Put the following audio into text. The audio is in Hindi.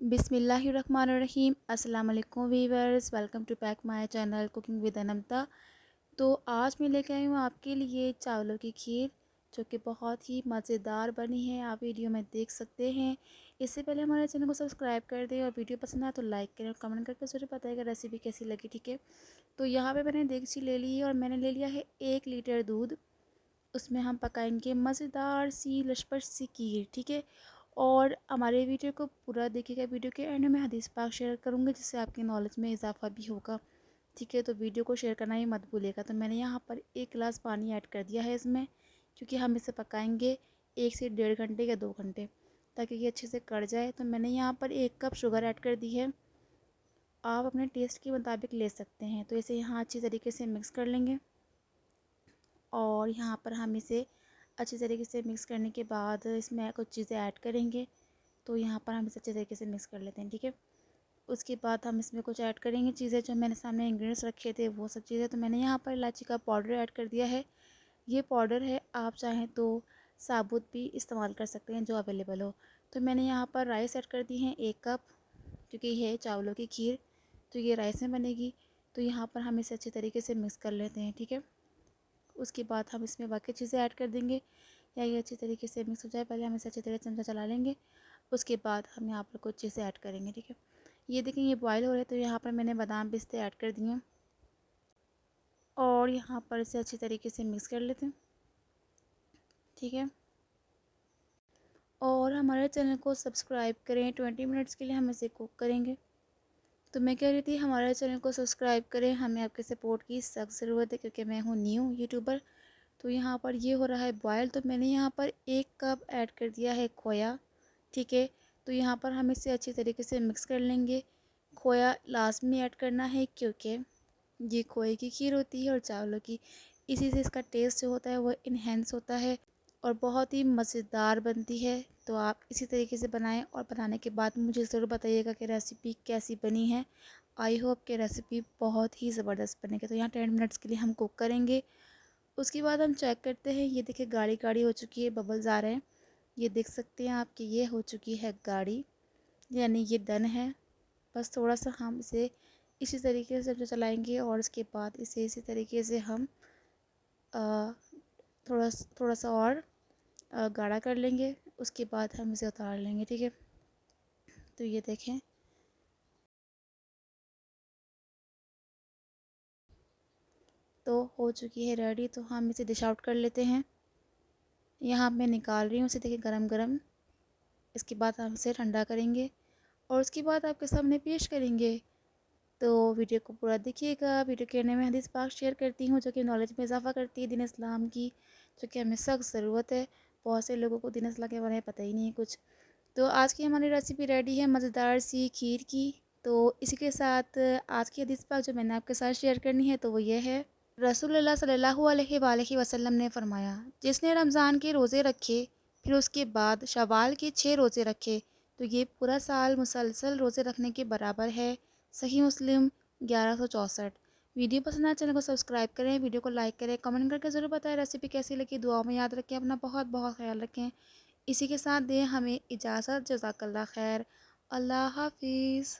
बिस्मिल्लाहिर्रहमानिर्रहीम। अस्सलाम वालेकुम viewers, welcome to back my channel cooking with Anmata. तो आज मैं लेके आई हूँ आपके लिए चावलों की खीर, जो कि बहुत ही मज़ेदार बनी है। आप वीडियो में देख सकते हैं। इससे पहले हमारे चैनल को सब्सक्राइब कर दें और वीडियो पसंद आए तो लाइक करें और कमेंट करके ज़रूर बताइएगा रेसिपी कैसी लगी। ठीक है, तो यहाँ पे मैंने देगची ले ली है और मैंने ले लिया है 1 लीटर दूध। उसमें हम पकाएंगे मज़ेदार सी लशपश सी खीर। ठीक है, और हमारे वीडियो को पूरा देखिएगा। वीडियो के एंड में हदीस पाक शेयर करूँगी, जिससे आपकी नॉलेज में इजाफा भी होगा। ठीक है, तो वीडियो को शेयर करना ही मत भूलिएगा। तो मैंने यहाँ पर 1 गिलास पानी ऐड कर दिया है इसमें, क्योंकि हम इसे पकाएंगे 1 से 1.5 घंटे या 2 घंटे, ताकि ये अच्छे से कढ़ जाए। तो मैंने यहाँ पर 1 कप शुगर ऐड कर दी है। आप अपने टेस्ट के मुताबिक ले सकते हैं। तो इसे यहाँ अच्छी तरीके से मिक्स कर लेंगे और यहाँ पर हम इसे अच्छी तरीके से मिक्स करने के बाद इसमें कुछ चीज़ें ऐड करेंगे। तो यहाँ पर हम इसे अच्छे तरीके से मिक्स कर लेते हैं। ठीक है, उसके बाद हम इसमें कुछ ऐड करेंगे चीज़ें, जो मैंने सामने इंग्रेडिएंट्स रखे थे वो सब चीज़ें। तो मैंने यहाँ पर इलायची का पाउडर ऐड कर दिया है। ये पाउडर है, आप चाहें तो साबुत भी इस्तेमाल कर सकते हैं, जो अवेलेबल हो। तो मैंने यहाँ पर राइस ऐड कर दी है 1 कप, क्योंकि ये है चावलों की खीर तो ये राइस में बनेगी। तो यहाँ पर हम इसे अच्छी तरीके से मिक्स कर लेते हैं। ठीक है, उसके बाद हम इसमें बाकी चीज़ें ऐड कर देंगे। या ये अच्छी तरीके से मिक्स हो जाए, पहले हम इसे अच्छी तरीके से चमचा चला लेंगे। उसके बाद हम यहाँ पर कुछ चीज़ें ऐड करेंगे। ठीक है, ये देखें ये बॉयल हो रहे हैं, तो यहाँ पर मैंने बादाम पिस्ते ऐड कर दिए और यहाँ पर इसे अच्छी तरीके से मिक्स कर लेते हैं। ठीक है, और हमारे चैनल को सब्सक्राइब करें। 20 मिनट्स के लिए हम इसे कुक करेंगे। तो मैं कह रही थी हमारे चैनल को सब्सक्राइब करें, हमें आपके सपोर्ट की सख्त ज़रूरत है, क्योंकि मैं हूँ न्यू यूट्यूबर। तो यहाँ पर ये हो रहा है बॉयल। तो मैंने यहाँ पर 1 कप ऐड कर दिया है खोया। ठीक है, तो यहाँ पर हम इसे अच्छी तरीके से मिक्स कर लेंगे। खोया लास्ट में ऐड करना है, क्योंकि ये खोए की खीर होती है और चावलों की, इसी से इसका टेस्ट जो होता है वो इन्हेंस होता है और बहुत ही मज़ेदार बनती है। तो आप इसी तरीके से बनाएं और बनाने के बाद मुझे ज़रूर बताइएगा कि रेसिपी कैसी बनी है। आई होप कि रेसिपी बहुत ही ज़बरदस्त बनेगी। तो यहाँ 10 मिनट्स के लिए हम कुक करेंगे। उसके बाद हम चेक करते हैं। ये देखिए गाढ़ी गाढ़ी हो चुकी है, बबल्स आ रहे हैं। ये देख सकते हैं आप कि ये हो चुकी है गाढ़ी, यानी ये डन है। बस थोड़ा सा हम इसे इसी तरीके से जो चलाएंगे और उसके बाद इसे इसी तरीके से हम आ, थोड़ा थोड़ा सा और गाढ़ा कर लेंगे। उसके बाद हम इसे उतार लेंगे। ठीक है, तो ये देखें तो हो चुकी है रेडी। तो हम इसे डिश आउट कर लेते हैं। यहाँ मैं निकाल रही हूँ इसे, देखिए गरम गरम। इसके बाद हम इसे ठंडा करेंगे और उसके बाद आपके सामने पेश करेंगे। तो वीडियो को पूरा देखिएगा। वीडियो के एंड में हदीस पाक शेयर करती हूँ, जो कि नॉलेज में इजाफा करती है दीन इस्लाम की, जो कि हमें सख्त ज़रूरत है। बहुत से लोगों को दीन इस्लाम के बारे में पता ही नहीं है कुछ। तो आज की हमारी रेसिपी रेडी है मज़ेदार सी खीर की। तो इसी के साथ आज की हदीस पाक जो मैंने आपके साथ शेयर करनी है, तो वो ये है। रसूलुल्लाह सल्लल्लाहु अलैहि वसल्लम ने फरमाया, जिसने रमज़ान के रोज़े रखे फिर उसके बाद शवाल के 6 रोज़े रखे, तो ये पूरा साल मुसलसल रोज़े रखने के बराबर है। सही मुस्लिम 1164। वीडियो पसंद आए चैनल को सब्सक्राइब करें, वीडियो को लाइक करें, कमेंट करके ज़रूर बताएं रेसिपी कैसी लगी। दुआ में याद रखें, अपना बहुत बहुत ख्याल रखें। इसी के साथ दें हमें इजाज़त। जज़ाकल्लाह खैर। अल्लाह हाफिज़।